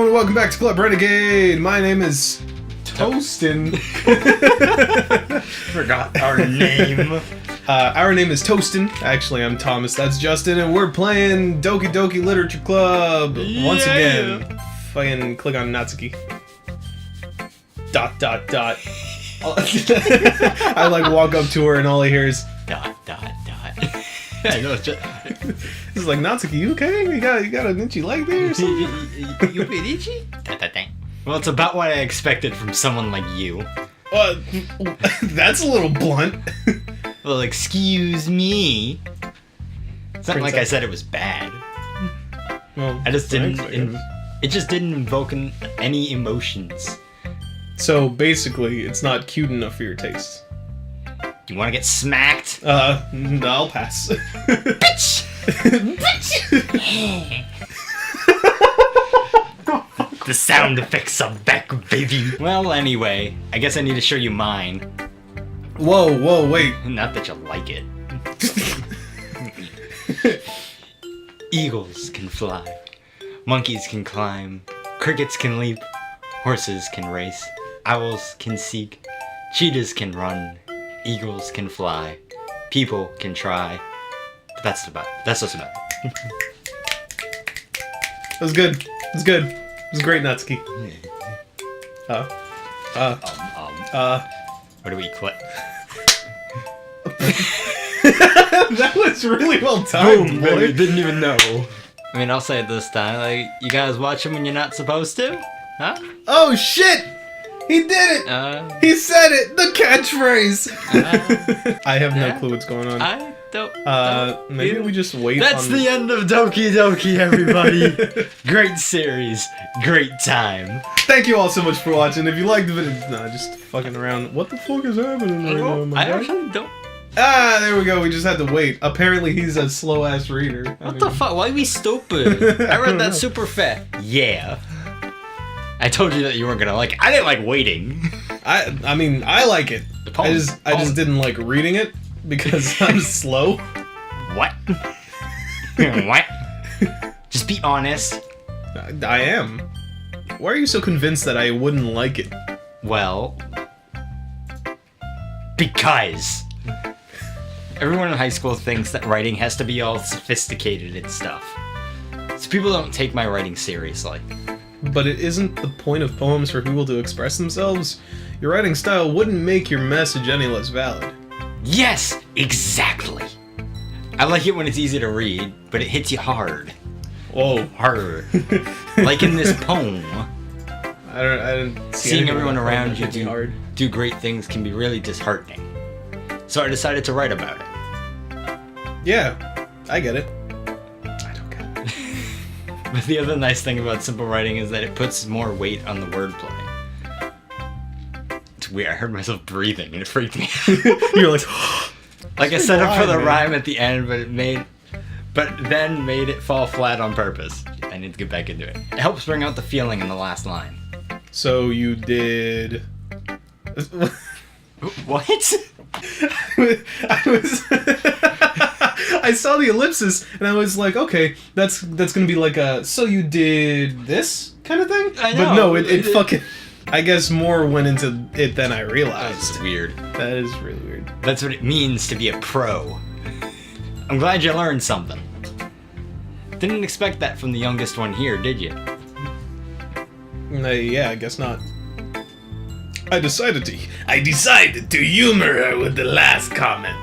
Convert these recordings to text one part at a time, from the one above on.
everyone, welcome back to Club Renegade. My name is Toastin. Forgot our name. Our name is Toastin. Actually, I'm Thomas. That's Justin, and we're playing Doki Doki Literature Club once again. Fucking click on Natsuki. ... I like walk up to her, and all I hear is ... I know it's just... This is like, Natsuki, you okay? You got an itchy leg there or something? You bit itchy? Well, it's about what I expected from someone like you. That's a little blunt. Well, excuse me. It's not like I said it was bad. Well, I just didn't... It just didn't invoke any emotions. So, basically, it's not cute enough for your taste. Do you want to get smacked? I'll pass. Bitch! Bitch! The sound effects are back, baby. Well, anyway, I guess I need to show you mine. Whoa, wait. Not that you like it. Eagles can fly. Monkeys can climb. Crickets can leap. Horses can race. Owls can seek. Cheetahs can run. Eagles can fly. People can try. But that's what's about it. That was good. It was good. It was great, Natsuki. What do we clip? That was really well timed, boy. You didn't even know. I mean, I'll say it this time. Like, you guys watching when you're not supposed to? Huh? Oh, shit! He did it! He said it! The catchphrase! I have no clue what's going on. I don't maybe we just wait. That's the end of Doki Doki, everybody. Great series. Great time. Thank you all so much for watching. If you liked the video... Nah, just fucking around. What the fuck is happening right now, my guy? I actually don't... There we go. We just had to wait. Apparently, he's a slow-ass reader. What the fuck? Why are we stupid? I read that super fast. Yeah. I told you that you weren't gonna like it. I didn't like waiting. I mean, I like it. I just didn't like reading it because I'm slow. What? What? Just be honest. I am. Why are you so convinced that I wouldn't like it? Well, because everyone in high school thinks that writing has to be all sophisticated and stuff. So people don't take my writing seriously. But it isn't the point of poems for people to express themselves. Your writing style wouldn't make your message any less valid. Yes, exactly. I like it when it's easy to read, but it hits you hard. Whoa. Harder. Like in this poem. I didn't see seeing everyone around you do great things can be really disheartening. So I decided to write about it. Yeah, I get it. But the other nice thing about simple writing is that it puts more weight on the wordplay. It's weird, I heard myself breathing and it freaked me out. You're like... Like I set up for the rhyme at the end, but then made it fall flat on purpose. I need to get back into it. It helps bring out the feeling in the last line. So you did... What? I saw the ellipsis and I was like, okay, that's gonna be like a so you did this kind of thing. I know. But no, it fucking. I guess more went into it than I realized. That's weird. That is really weird. That's what it means to be a pro. I'm glad you learned something. Didn't expect that from the youngest one here, did you? Yeah, I guess not. I decided to humor her with the last comment.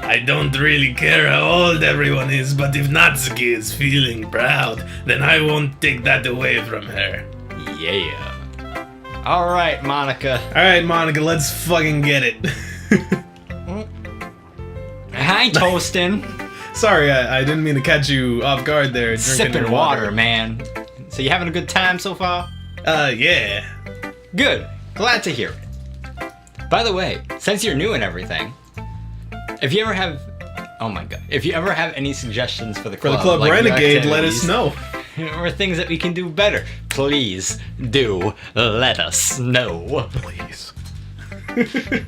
I don't really care how old everyone is, but if Natsuki is feeling proud, then I won't take that away from her. Yeah. Alright, Monica. Alright, Monica, let's fucking get it. Hi, Toastin. Sorry, I didn't mean to catch you off guard there. Sipping water, man. So you having a good time so far? Yeah. Good. Glad to hear it. By the way, since you're new and everything, if you ever have any suggestions for the club, like Renegade, let us know. Or things that we can do better, please do let us know. Please.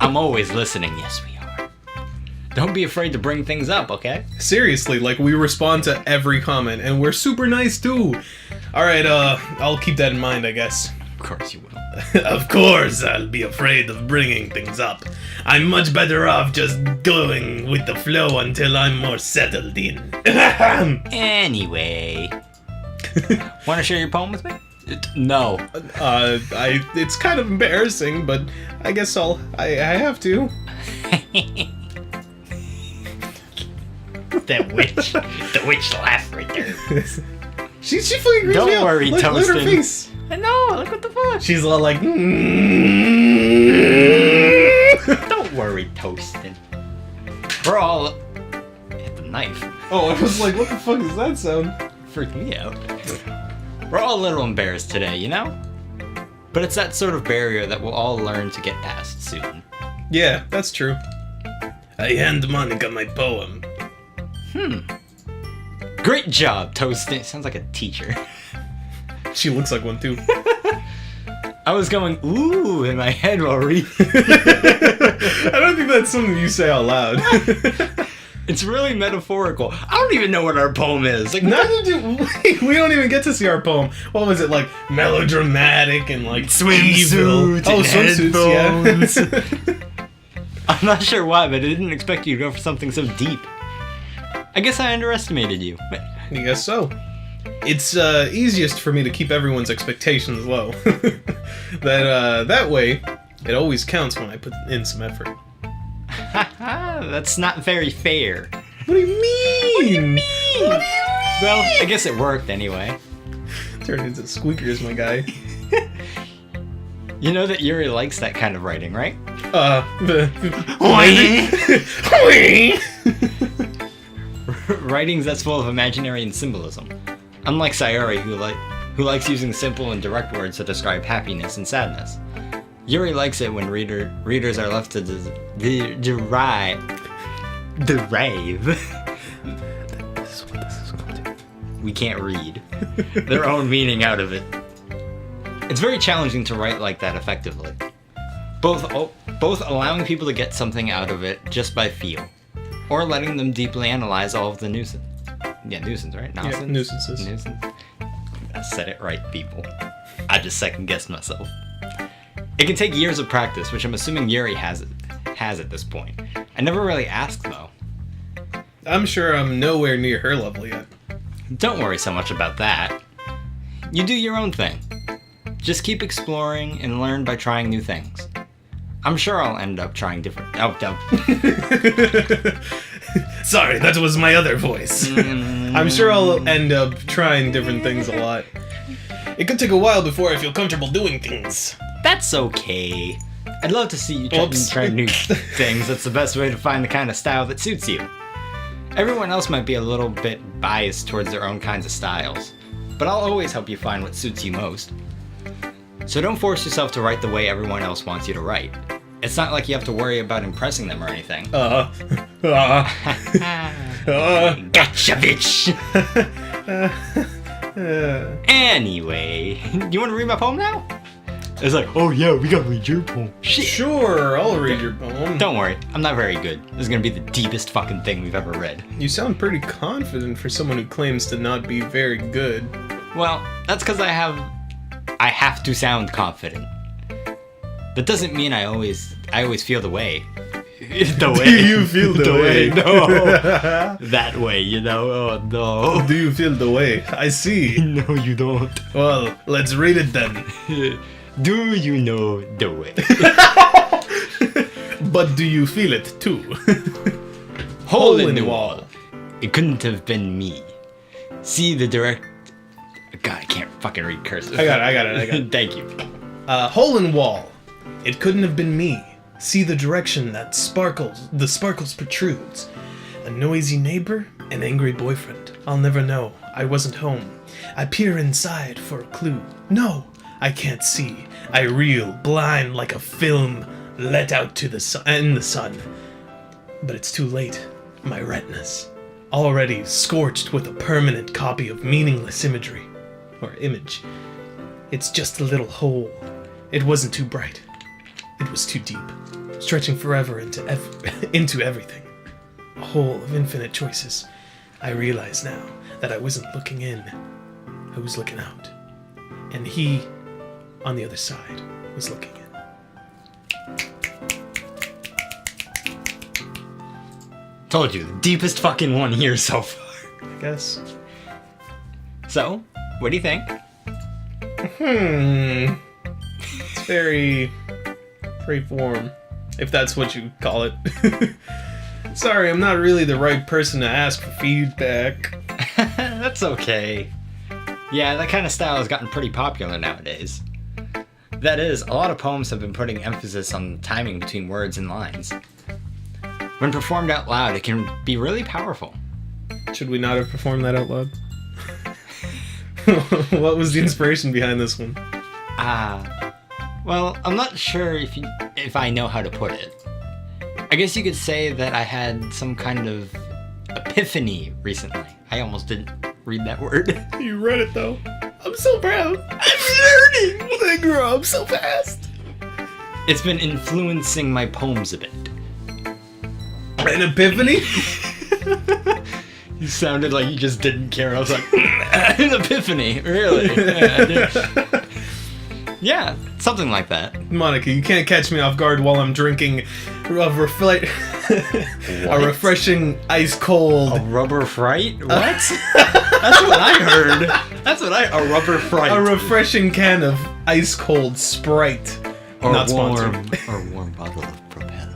I'm always listening, yes we are. Don't be afraid to bring things up, okay? Seriously, like, we respond to every comment, and we're super nice too. Alright, I'll keep that in mind, I guess. Of course you will. Of course I'll be afraid of bringing things up. I'm much better off just going with the flow until I'm more settled in. Anyway. Want to share your poem with me? No. It's kind of embarrassing, but I guess I have to. The witch laugh right there. She fucking agrees. Don't worry, look at her Toastin. face. I know, look what the fuck. She's all like, Don't worry, Toastin. We're all hit the knife. Oh, I was like, what the fuck is that sound? Freaked me out. We're all a little embarrassed today, you know? But it's that sort of barrier that we'll all learn to get past soon. Yeah, that's true. I hand Monica my poem. Great job, Toastin. Sounds like a teacher. She looks like one too. I was going, ooh, in my head while reading. I don't think that's something you say out loud. It's really metaphorical. I don't even know what our poem is. Like, Neither do we. Don't even get to see our poem. What was it, like, melodramatic and like evil? Swimsuits Oh, and swimsuits, headphones. yeah. I'm not sure why, but I didn't expect you to go for something so deep. I guess I underestimated you. I guess so. It's easiest for me to keep everyone's expectations low. That way, it always counts when I put in some effort. That's not very fair. What do you mean? Well, I guess it worked anyway. Turned into squeakers, my guy. You know that Yuri likes that kind of writing, right? Writings that's full of imaginary and symbolism. Unlike Sayori, who likes using simple and direct words to describe happiness and sadness. Yuri likes it when readers are left to derive. We can't read. Their own meaning out of it. It's very challenging to write like that effectively. Both allowing people to get something out of it just by feel, or letting them deeply analyze all of the nuisance. Yeah, nuisance, right? Nonsense? Yeah, nuisances. Nuisance. I said it right, people. I just second-guessed myself. It can take years of practice, which I'm assuming Yuri has at this point. I never really asked, though. I'm sure I'm nowhere near her level yet. Don't worry so much about that. You do your own thing. Just keep exploring and learn by trying new things. I'm sure I'll end up trying different... Oh. Sorry, that was my other voice. I'm sure I'll end up trying different things a lot. It could take a while before I feel comfortable doing things. That's okay. I'd love to see you try new things. That's the best way to find the kind of style that suits you. Everyone else might be a little bit biased towards their own kinds of styles, but I'll always help you find what suits you most. So don't force yourself to write the way everyone else wants you to write. It's not like you have to worry about impressing them or anything. Gotcha, bitch! Anyway, you want to read my poem now? It's like, oh yeah, we gotta read your poem. Shit. Sure, I'll read your poem. Don't worry, I'm not very good. This is gonna be the deepest fucking thing we've ever read. You sound pretty confident for someone who claims to not be very good. Well, that's because I have to sound confident. That doesn't mean I always feel the way. The way. Do you feel the way? No. That way, you know? Oh, no. Do you feel the way? I see. No, you don't. Well, let's read it then. Do you know the way? But do you feel it too? Hole in the wall. It couldn't have been me. See the direct... God, I can't fucking read cursive. I got it. Thank you. Hole in wall. It couldn't have been me. See the direction that the sparkles protrudes. A noisy neighbor, an angry boyfriend. I'll never know. I wasn't home. I peer inside for a clue. No, I can't see. I reel, blind like a film let out to the sun. But it's too late. My retinas, already scorched with a permanent copy of meaningless imagery. Or image. It's just a little hole. It wasn't too bright. It was too deep, stretching forever into everything. hole of infinite choices. I realize now that I wasn't looking in, I was looking out. And he, on the other side, was looking in. Told you, the deepest fucking one here so far. I guess. So, what do you think? It's very form, if that's what you call it. Sorry, I'm not really the right person to ask for feedback. That's okay. Yeah, that kind of style has gotten pretty popular nowadays. That is, a lot of poems have been putting emphasis on timing between words and lines. When performed out loud, it can be really powerful. Should we not have performed that out loud? What was the inspiration behind this one? Well, I'm not sure if I know how to put it. I guess you could say that I had some kind of epiphany recently. I almost didn't read that word. You read it though. I'm so proud. I'm learning. I grew up so fast. It's been influencing my poems a bit. An epiphany? You sounded like you just didn't care. I was like, an epiphany, really? Yeah, yeah, something like that. Monica, you can't catch me off guard while I'm drinking a refreshing ice cold. A rubber fright? What? That's what I heard. A rubber fright. A refreshing can of ice cold Sprite. Or not warm sponsored. bottle of Propel.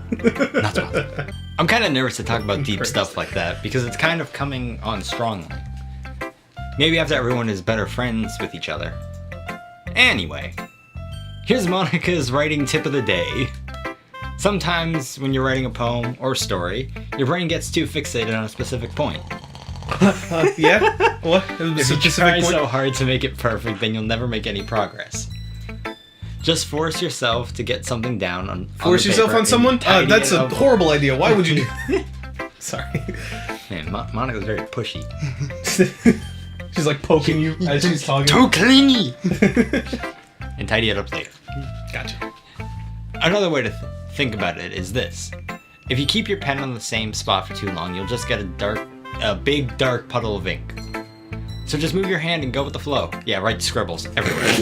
Not sponsored. I'm kind of nervous to talk about deep stuff like that because it's kind of coming on strongly. Maybe after everyone is better friends with each other. Anyway, here's Monica's writing tip of the day. Sometimes when you're writing a poem or story, your brain gets too fixated on a specific point. Yeah? What? If you try so hard to make it perfect, then you'll never make any progress. Just force yourself to get something down on Force the yourself paper on someone? and That's tidy a it up. horrible idea. Why would you do Sorry. Man, Monica's very pushy. She's like poking you as she's talking. Too clingy! And tidy it up later. Gotcha. Another way to think about it is this. If you keep your pen on the same spot for too long, you'll just get a big dark puddle of ink. So just move your hand and go with the flow. Yeah, write scribbles everywhere.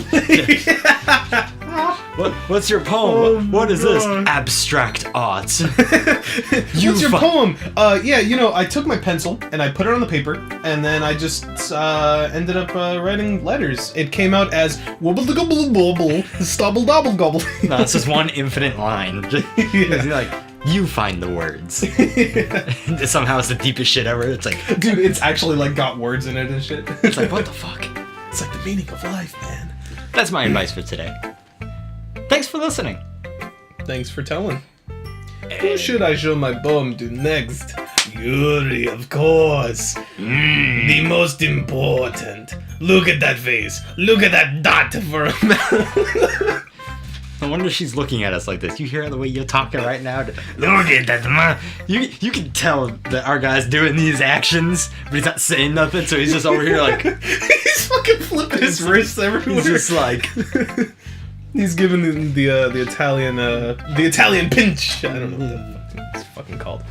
What's your poem? What is this? Abstract art. What's your poem? Yeah, I took my pencil and I put it on the paper, and then I just ended up writing letters. It came out as wobble gobble bobble, stobble dobble gobble. No, it's just one infinite line. It's like, you find the words. Somehow it's the deepest shit ever. It's like, dude, it's actually like got words in it and shit. It's like, what the fuck? It's like the meaning of life, man. That's my advice for today. Thanks for listening. Thanks for telling. Who should I show my poem to next? Yuri, of course. The most important. Look at that face. Look at that dot for a mouth. No wonder she's looking at us like this. You hear the way you're talking right now? Look at that, man. You can tell that our guy's doing these actions, but he's not saying nothing, so he's just over here like... He's fucking flipping his wrists everywhere. He's just like... He's giving the Italian pinch. I don't know what it's fucking called.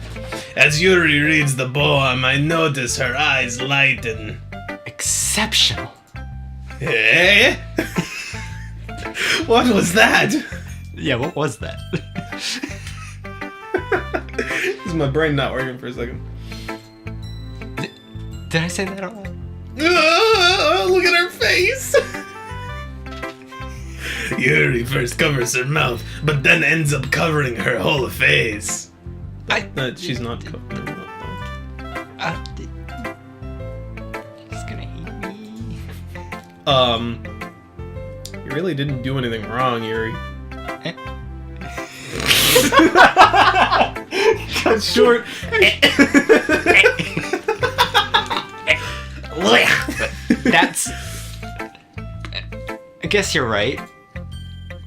As Yuri reads the poem, I notice her eyes lighten. Exceptional. Eh? What was that? Yeah, what was that? Is my brain not working for a second? Did I say that all? Look at her face! Yuri first covers her mouth, but then ends up covering her whole face. She's not covering her mouth. She's gonna hate me. You really didn't do anything wrong, Yuri. Cut short. That's... I guess you're right.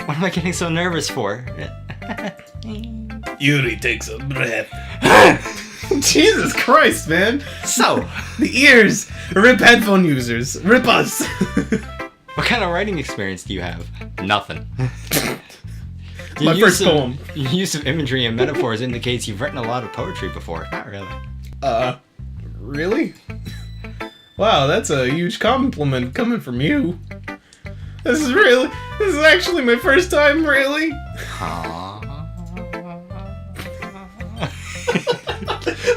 What am I getting so nervous for? Yuri takes a breath. Jesus Christ, man. So, the ears. Rip headphone users. Rip us. What kind of writing experience do you have? Nothing. My first poem. Your use of imagery and metaphors indicates you've written a lot of poetry before. Not really. Really? Wow, that's a huge compliment coming from you. This is actually my first time, really?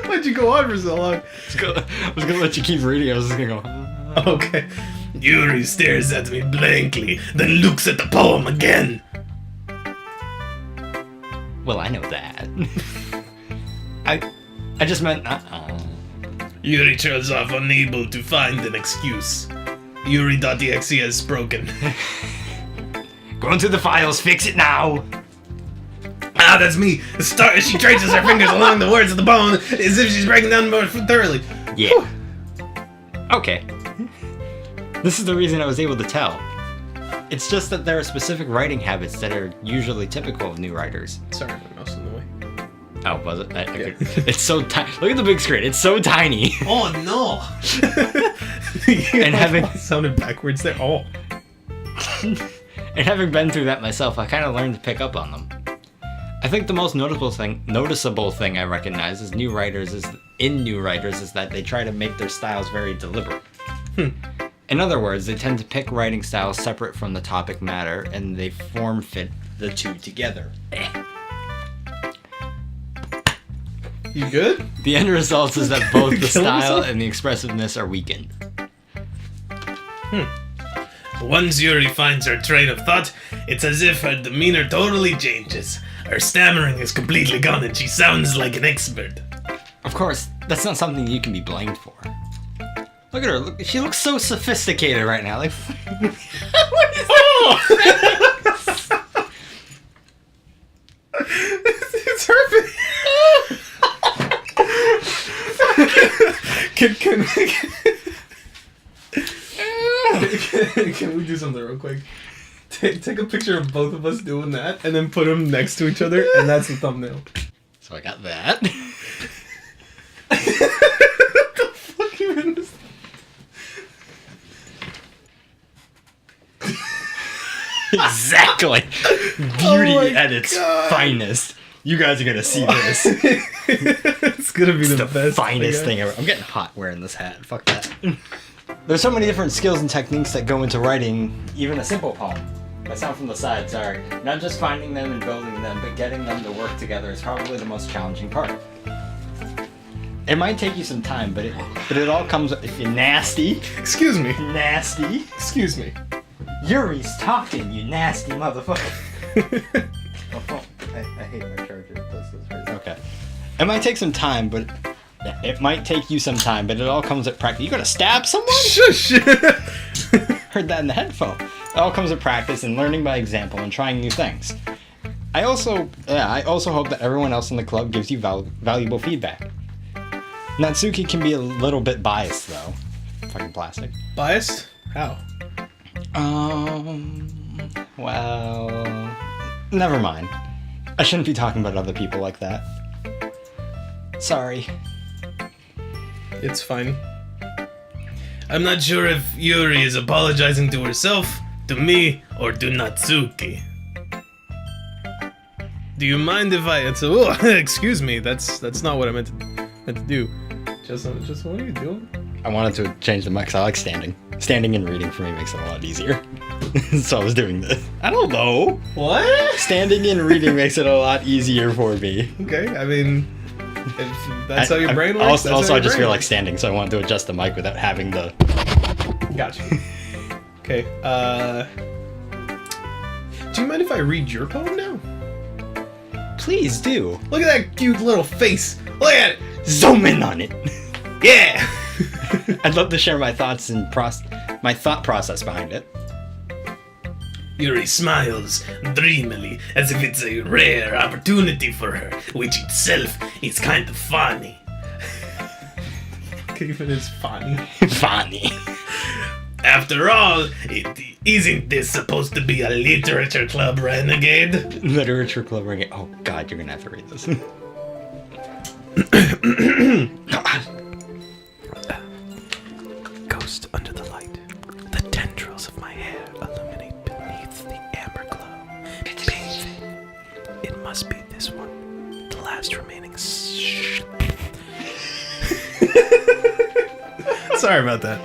Why'd you go on for so long? I was gonna let you keep reading. I was just gonna go. Okay. Yuri stares at me blankly, then looks at the poem again. Well, I know that. I just meant. Yuri trails off, unable to find an excuse. Yuri.exe has broken. Go into the files, fix it now. Ah, that's me. She traces her fingers along the words of the poem as if she's breaking down more thoroughly. Yeah. Okay. This is the reason I was able to tell. It's just that there are specific writing habits that are usually typical of new writers. Sorry, my mouse in the way. Oh, was it? It's so tiny. Look at the big screen. It's so tiny. Oh no! And having sounded backwards there. Oh. And having been through that myself, I kind of learned to pick up on them. I think the most noticeable thing I recognize is new writers is that they try to make their styles very deliberate. In other words, they tend to pick writing styles separate from the topic matter, and they form fit the two together. You good? The end result is that both the style and the expressiveness are weakened. Once Yuri finds her train of thought, it's as if her demeanor totally changes. Her stammering is completely gone and she sounds like an expert. Of course, that's not something you can be blamed for. Look at her. Look, she looks so sophisticated right now. Like, what is that? It's her. Can we do something real quick? Take a picture of both of us doing that, and then put them next to each other, and that's the thumbnail. So I got that. What the fuck even is Exactly. Beauty at its finest. You guys are gonna see this. It's gonna be the best finest thing ever. I'm getting hot wearing this hat. Fuck that. There's so many different skills and techniques that go into writing even a simple poem. I sound from the side, sorry. Not just finding them and building them, but getting them to work together is probably the most challenging part. It might take you some time, but it all comes if you're nasty. Excuse me. Nasty. Excuse me. Yuri's talking, you nasty motherfucker. I hate my charger. Okay. It might take some time, but it might take you some time, but it all comes at practice. You gonna stab someone? Shush! Heard that in the headphone. It all comes at practice and learning by example and trying new things. I also hope that everyone else in the club gives you valuable feedback. Natsuki can be a little bit biased, though. Fucking plastic. Biased? How? Well, never mind. I shouldn't be talking about other people like that. Sorry. It's fine. I'm not sure if Yuri is apologizing to herself, to me, or to Natsuki. Do you mind if I... excuse me, that's not what I meant to do. Just what are you doing? I wanted to change the mic because I like standing. Standing and reading for me makes it a lot easier. So I was doing this. I don't know. What? Standing and reading makes it a lot easier for me. Okay, I mean, if that's how your brain works. Also, I just feel like standing, so I wanted to adjust the mic without having the... Gotcha. Okay, do you mind if I read your poem now? Please do. Look at that cute little face. Look at it. Zoom in on it. Yeah. I'd love to share my thoughts and my thought process behind it. Yuri smiles dreamily as if it's a rare opportunity for her, which itself is kind of funny. Even is funny. Funny. After all, isn't this supposed to be a literature club, Renegade? Literature club Renegade. Oh god, you're gonna have to read this. Ghost under the light. The tendrils of my hair illuminate beneath the amber glow. Bathing. It must be this one. The last remaining Sorry about that.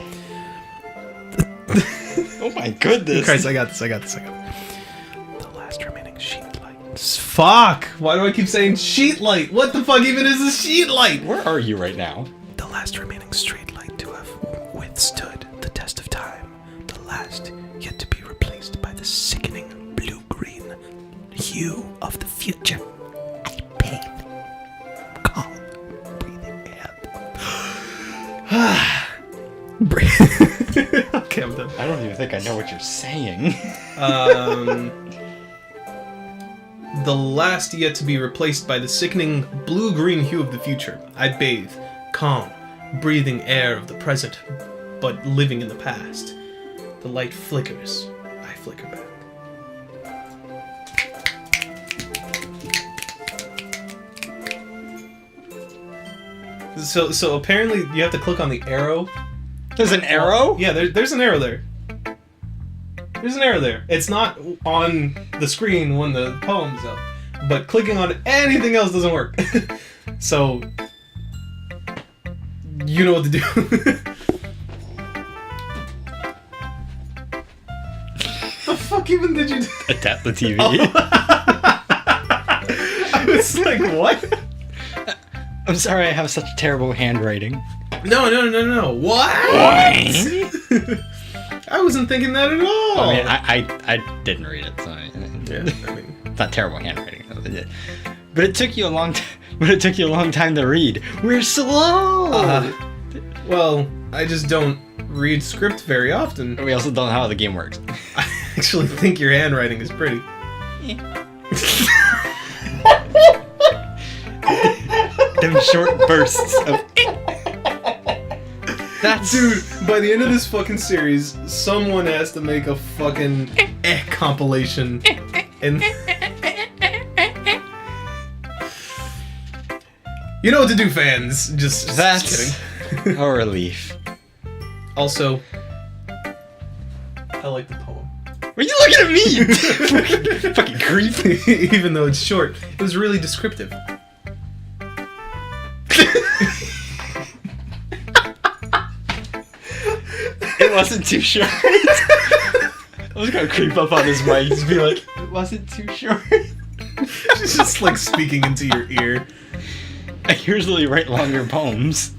Oh my goodness. Christ, I got this. The last remaining sheet light. Fuck! Why do I keep saying sheet light? What the fuck even is a sheet light? Where are you right now? The last remaining street light to have withstood the test of time. The last yet to be replaced by the sickening blue-green hue of the future. I bathe. Calm. Breathing air. Breathe. Okay, I'm done. I don't even think I know what you're saying. The last yet to be replaced by the sickening blue-green hue of the future. I bathe, calm, breathing air of the present, but living in the past. The light flickers. I flicker back. So apparently you have to click on the arrow. There's an arrow? Yeah, there's an arrow there. There's an arrow there. It's not on the screen when the poem's up, but clicking on anything else doesn't work. So, you know what to do. The fuck even did you do? Tap the TV. Oh. I was like, what? I'm sorry I have such terrible handwriting. No. What? I wasn't thinking that at all. I mean, I didn't read it, so Yeah, I mean, it's not terrible handwriting. But it took you a long time. But it took you a long time to read. We're slow. Well, I just don't read script very often. We also don't know how the game works. I actually think your handwriting is pretty. Them short bursts of. That's Dude, by the end of this fucking series, someone has to make a fucking compilation. And you know what to do, fans. Just That's kidding. a relief. Also, I like the poem. Are you looking at me? Fucking creep. Even though it's short, it was really descriptive. It wasn't too short. I was gonna creep up on his mic and be like, it wasn't too short. She's just like speaking into your ear. I usually write longer poems.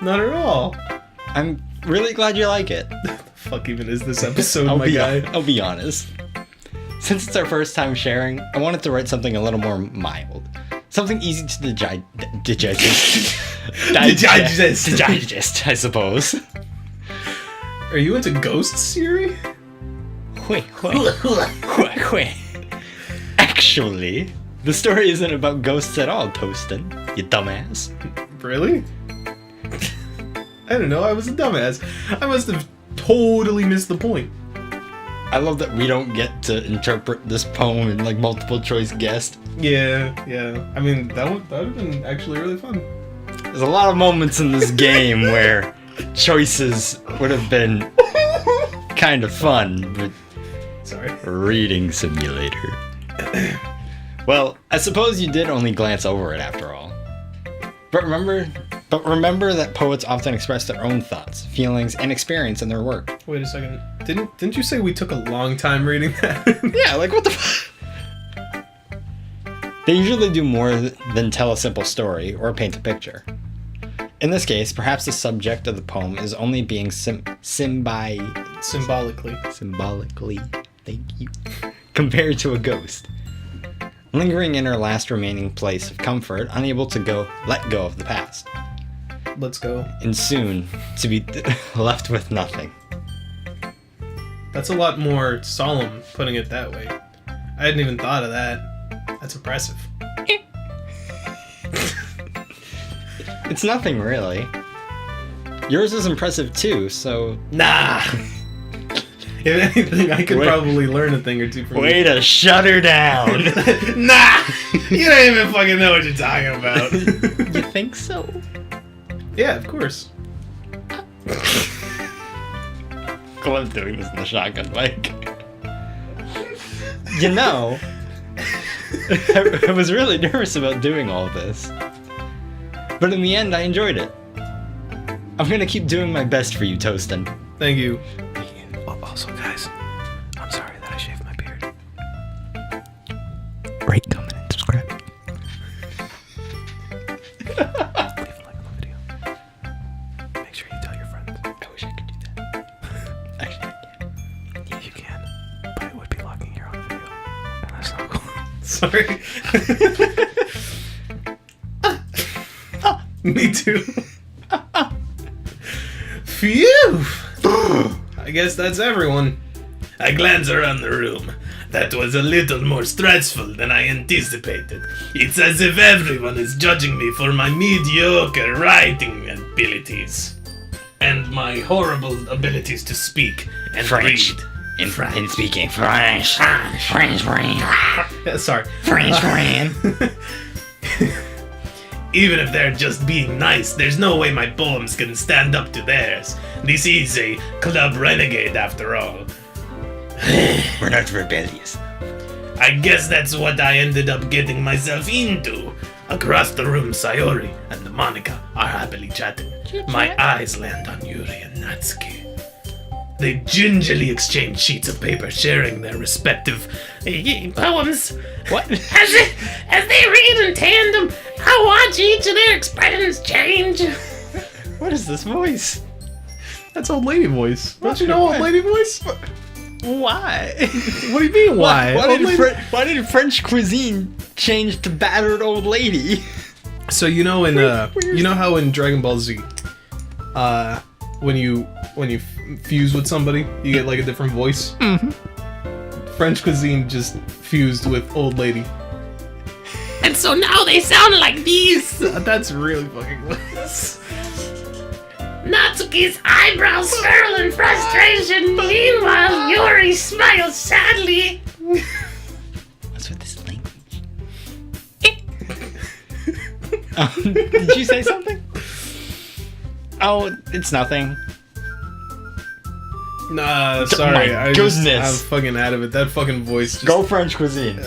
Not at all. I'm really glad you like it. The fuck even is this episode, my guy? I'll be honest. Since it's our first time sharing, I wanted to write something a little more mild. Something easy to digest, I suppose. Are you into ghosts, Siri? Wait. Actually, the story isn't about ghosts at all, Toastin, you dumbass. Really? I don't know, I was a dumbass. I must have totally missed the point. I love that we don't get to interpret this poem in like multiple choice guessed. Yeah. I mean, that would have been actually really fun. There's a lot of moments in this game where choices would have been kind of fun, but Sorry. reading simulator. Well, I suppose you did only glance over it after all. But remember that poets often express their own thoughts, feelings, and experience in their work. Wait a second. Didn't you say we took a long time reading that? Yeah, like what the fuck? They usually do more than tell a simple story or paint a picture. In this case, perhaps the subject of the poem is only being symbolically, thank you, compared to a ghost, lingering in her last remaining place of comfort, unable to let go of the past. Let's go. And soon to be left with nothing. That's a lot more solemn, putting it that way. I hadn't even thought of that. That's impressive. It's nothing really. Yours is impressive too, so... Nah! If anything, I could probably learn a thing or two from Way to shut her down! Nah! You don't even fucking know what you're talking about. You think so? Yeah, of course. Glenn's doing this in the shotgun mic. You know, I was really nervous about doing all this. But in the end, I enjoyed it. I'm gonna keep doing my best for you, Toastin. Thank you. Also, guys, I'm sorry that I shaved my beard. Rate, comment, and subscribe. Leave a like on the video. Make sure you tell your friends. I wish I could do that. Actually, I can. Yeah, you can. But it would be logging your own video. And that's not cool. Sorry. Me too. Phew! I guess that's everyone. I glance around the room. That was a little more stressful than I anticipated. It's as if everyone is judging me for my mediocre writing abilities. And my horrible abilities to speak and French. read. In French. In speaking French. French. Sorry. French. Even if they're just being nice, there's no way my poems can stand up to theirs. This is a club renegade after all. We're not rebellious. I guess that's what I ended up getting myself into. Across the room, Sayori and Monica are happily chatting. My eyes land on Yuri and Natsuki. They gingerly exchange sheets of paper, sharing their respective poems. What? As they read in tandem, I watch each of their expressions change. What is this voice? That's old lady voice. Don't you know old lady voice? Why? What do you mean, why? Why did French cuisine change to battered old lady? So you know how in Dragon Ball Z, when you fuse with somebody, you get like a different voice. Mm-hmm. French cuisine just fused with old lady. And so now they sound like these. That's really fucking close. Natsuki's eyebrows furl in frustration. Meanwhile, Yuri smiles sadly. What's with this language? Did you say something? Oh, it's nothing. Nah, sorry. My I'm goodness. fucking out of it. That fucking voice just... Go French cuisine.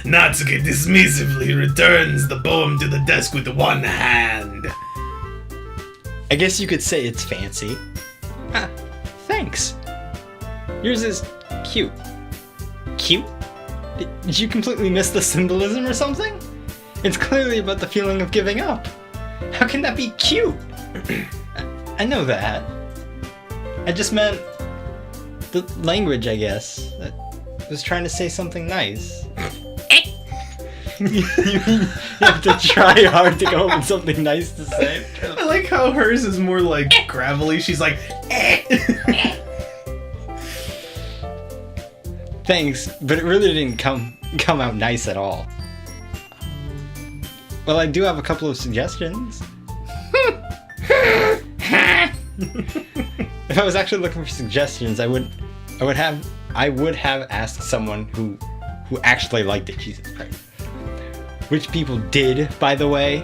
Natsuki dismissively returns the poem to the desk with one hand. I guess you could say it's fancy. Ah, thanks. Yours is cute. Cute? Did you completely miss the symbolism or something? It's clearly about the feeling of giving up. How can that be cute? I know that. I just meant the language, I guess. I was trying to say something nice. You have to try hard to come up with something nice to say. I like how hers is more like gravelly. She's like, Thanks, but it really didn't come out nice at all. Well, I do have a couple of suggestions. If I was actually looking for suggestions, I would have asked someone who actually liked it. Jesus Christ. Which people did, by the way.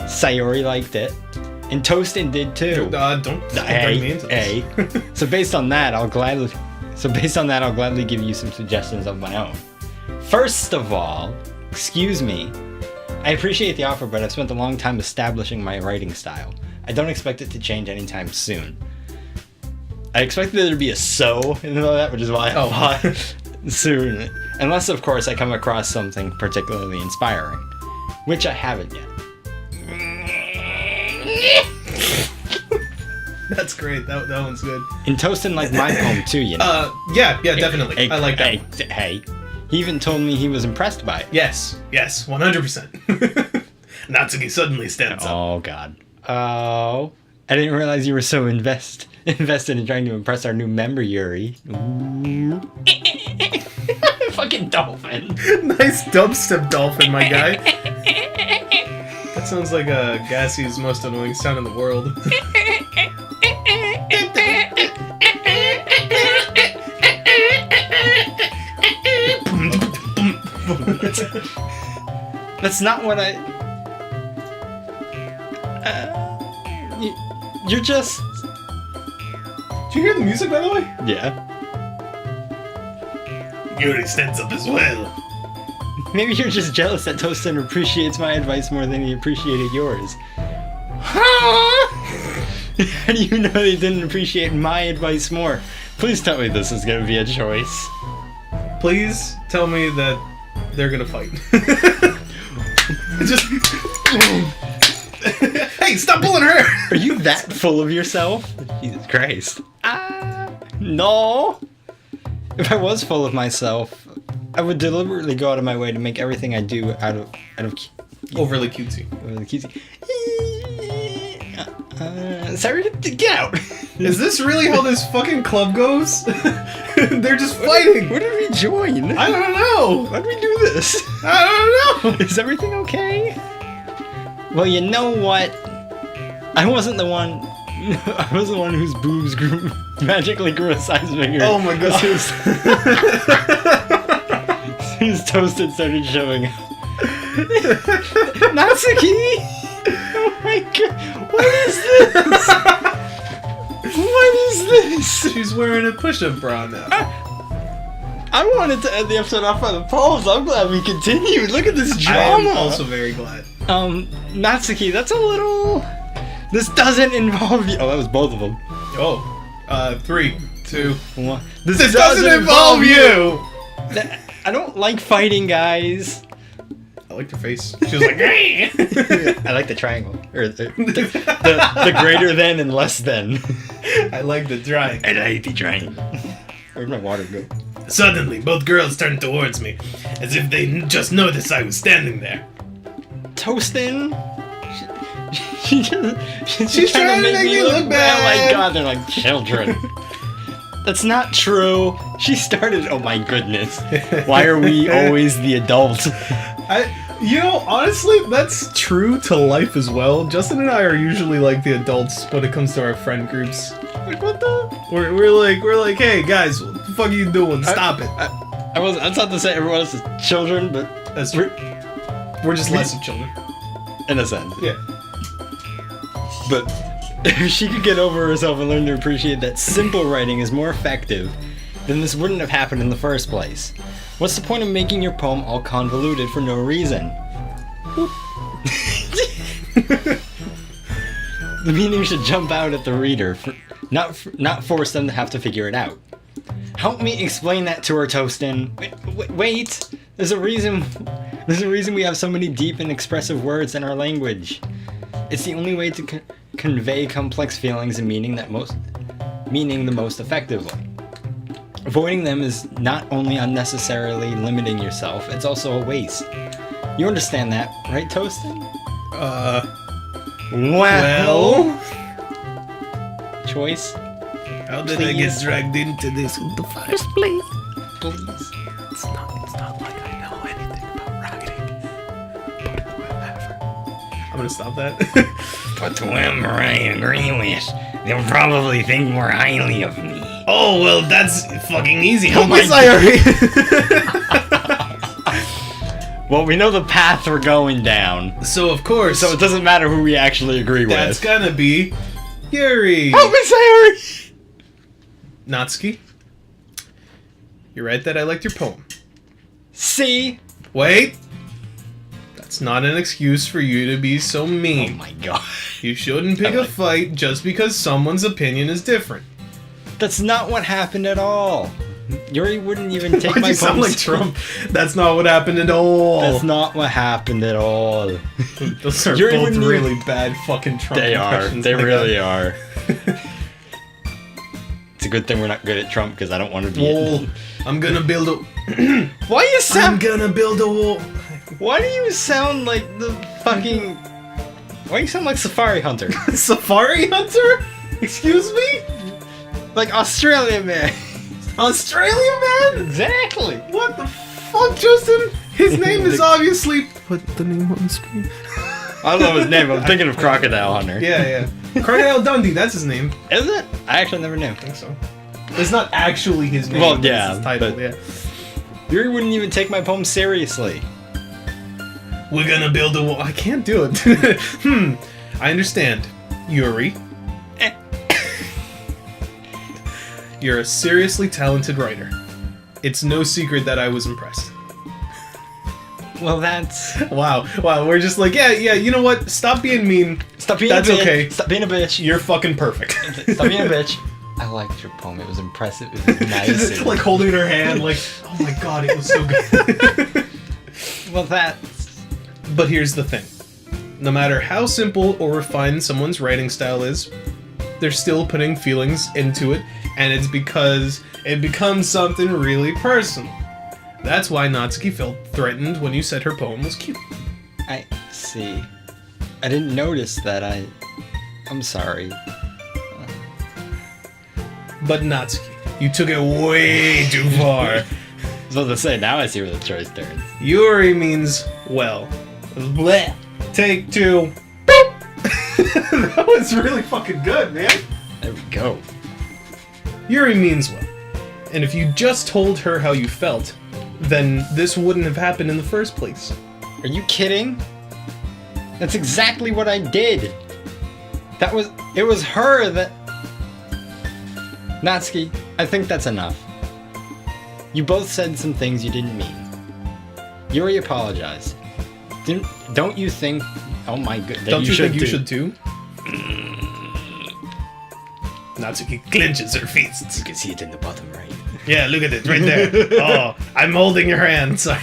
Sayori liked it, and Toastin did too. don't bring me into this. So based on that, I'll gladly give you some suggestions of my own. First of all, excuse me. I appreciate the offer, but I've spent a long time establishing my writing style. I don't expect it to change anytime soon. I expected there to be a so in that, which is why I thought soon. Unless, of course, I come across something particularly inspiring. Which I haven't yet. That's great. That one's good. And Toastin liked my poem too, you know. Yeah, definitely. I like that one. Hey, he even told me he was impressed by it. Yes, 100%. Natsuki suddenly stands up. Oh, God. Oh. I didn't realize you were so invested in trying to impress our new member, Yuri. Fucking dolphin. Nice dubstep dolphin, my guy. That sounds like Gassie's most annoying sound in the world. That's not what I... You're just... Did you hear the music, by the way? Yeah. Yuri stands up as well. Maybe you're just jealous that Toastin appreciates my advice more than he appreciated yours. How do you know they didn't appreciate my advice more? Please tell me this is gonna be a choice. Please tell me that they're gonna fight. Just. Hey, stop pulling her hair! Are you that full of yourself? Jesus Christ. No. If I was full of myself, I would deliberately go out of my way to make everything I do out of Overly cutesy. Sorry, get out. Is this really how this fucking club goes? They're just fighting. Where did we join? I don't know. Why did we do this? I don't know. Is everything okay? Well, you know what? I wasn't the one. I was the one whose boobs magically grew a size bigger. Oh my god. Whose toasted started showing up. Natsuki! Oh my god. What is this? What is this? She's wearing a push-up bra now. I wanted to end the episode off on the pose. I'm glad we continued. Look at this drama. I'm also very glad. Natsuki, that's a little... This doesn't involve you. Oh, that was both of them. Oh. 3, 2, 1. This doesn't involve you! I don't like fighting, guys. I like your face. She was like, hey! I like the triangle. Or the greater than and less than. I like the triangle. I like the triangle. Where'd my water go? Suddenly, both girls turned towards me, as if they just noticed I was standing there. Toastin? She's trying to make me look bad. Oh my god, they're like children. That's not true. She started. Oh my goodness. Why are we always the adult? You know, honestly, that's true to life as well. Justin and I are usually like the adults when it comes to our friend groups. Like, what the? We're like, hey guys, what the fuck are you doing? Stop it. That's not to say everyone else is children, but That's true. We're just less of children. in a sense. Yeah. But if she could get over herself and learn to appreciate that simple writing is more effective, then this wouldn't have happened in the first place. What's the point of making your poem all convoluted for no reason? The meaning should jump out at the reader, not force them to have to figure it out. Help me explain that to her, Toastin. Wait! There's a reason we have so many deep and expressive words in our language. It's the only way to convey complex feelings and meaning the most effectively. Avoiding them is not only unnecessarily limiting yourself, it's also a waste. You understand that, right, Toastin? Well... Choice? How did I get dragged into this in the first Please. Please. It's not like I know anything about writing. But whatever. I'm gonna stop that. But whoever I agree with, they'll probably think more highly of me. Oh, well, that's fucking easy. Oh my Sayori? Well, we know the path we're going down, So, of course, so it doesn't matter who we actually agree that's with. gonna be Yuri. Help me, Sayori! Natsuki, you're right that I liked your poem. See? Wait. That's not an excuse for you to be so Oh mean. my god. You shouldn't pick a fight just because someone's opinion is different. That's not what happened at all. Yuri wouldn't even take Why'd my you sound poem like Trump? That's not what happened at all. That's not what happened at all. Those are Yuri both wouldn't really even- bad fucking Trump They are. impressions. They my really God. are. It's a good thing we're not good at Trump because I don't want to be. Wall. I'm gonna build a. Why you I'm sound? gonna build a wall. Why do you sound like the fucking? Why do you sound like Safari Hunter? Safari Hunter? Excuse me? Like Australia man. Australia man? Exactly. What the fuck, Justin? His name is obviously. Put the name on the screen. I don't know his name. I'm thinking of Crocodile Hunter. Yeah. Crocodile Dundee, that's his name. Is it? I actually never knew. I think so. It's not actually his name. Well, but yeah, it's his title, but- yeah. Yuri wouldn't even take my poem seriously. We're gonna build a wall. I can't do it. I understand. Yuri. You're a seriously talented writer. It's no secret that I was impressed. Well, that's... Wow, we're just like, yeah, you know what? Stop being mean. Stop being That's a bitch. okay. Stop being a bitch. You're fucking perfect. Stop being a bitch. I liked your poem. It was impressive. It was nice. Just like holding her hand, like, oh my god, it was so good. Well, that's... But here's the thing. No matter how simple or refined someone's writing style is, they're still putting feelings into it, and it's because it becomes something really personal. That's why Natsuki felt threatened when you said her poem was cute. I see. I didn't notice that. I'm sorry. But Natsuki, you took it way too far. I was about to say, now I see where the choice turns. Yuri means well. Blech. Take two. That was really fucking good, man. There we go. Yuri means well. And if you just told her how you felt, then this wouldn't have happened in the first place. Are you kidding? That's exactly what I did. It was her that... Natsuki, I think that's enough. You both said some things you didn't mean. Yuri apologized. Don't you think... Oh my god. Don't you think you should too? Natsuki clenches her fists. You can see it in the bottom right. Yeah, look at it, right there. Oh, I'm holding your hand, sorry.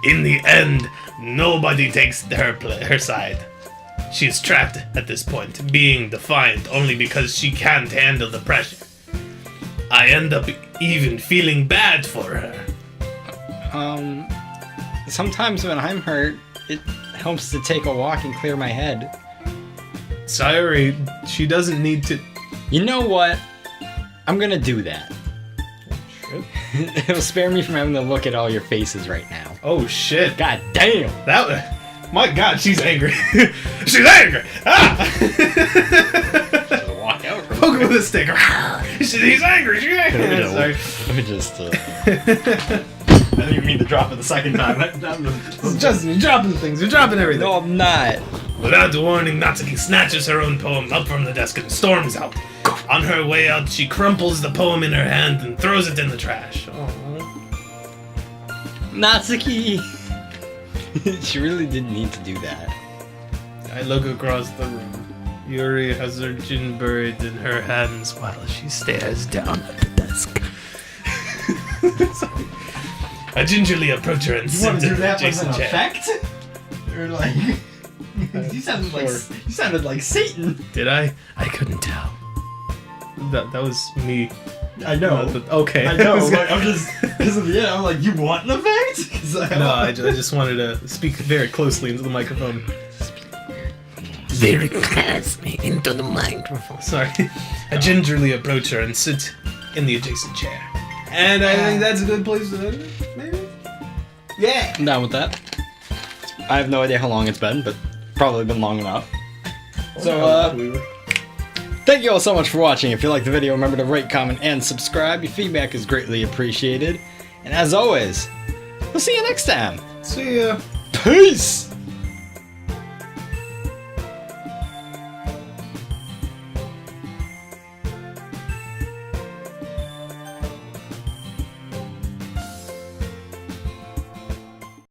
In the end, nobody takes her side. She is trapped at this point, being defiant only because she can't handle the pressure. I end up even feeling bad for her. Sometimes when I'm hurt, it helps to take a walk and clear my head. Sorry, she doesn't need to... You know what? I'm gonna do that. Shit. It'll spare me from having to look at all your faces right now. Oh shit. God damn! That... My god, she's angry. She's angry! Ah! Walk out. Poke her with a stick. He's angry, she's angry. Sorry. Let me just... I didn't even mean to drop it the second time. Just, you're dropping things, you're dropping everything. No, I'm not. Without warning, Natsuki snatches her own poem up from the desk and storms out. On her way out, she crumples the poem in her hand and throws it in the trash. Natsuki! She really didn't need to do that. I look across the room. Yuri has her chin buried in her hands while she stares down at the desk. I gingerly approach her and sit in the adjacent chair. effect? Or like... you sounded like Satan. Did I? I couldn't tell. That was me. I know. Okay. I know. Like, I'm just... Because of the end, I'm like, you want an effect? No, I just wanted to speak very closely into the microphone. Very closely into the microphone. Sorry. I gingerly approach her and sit in the adjacent chair. And I think that's a good place to end it, maybe? Yeah! I'm down with that. I have no idea how long it's been, but probably been long enough. So, thank you all so much for watching. If you liked the video, remember to rate, comment, and subscribe. Your feedback is greatly appreciated. And as always, we'll see you next time. See ya. Peace!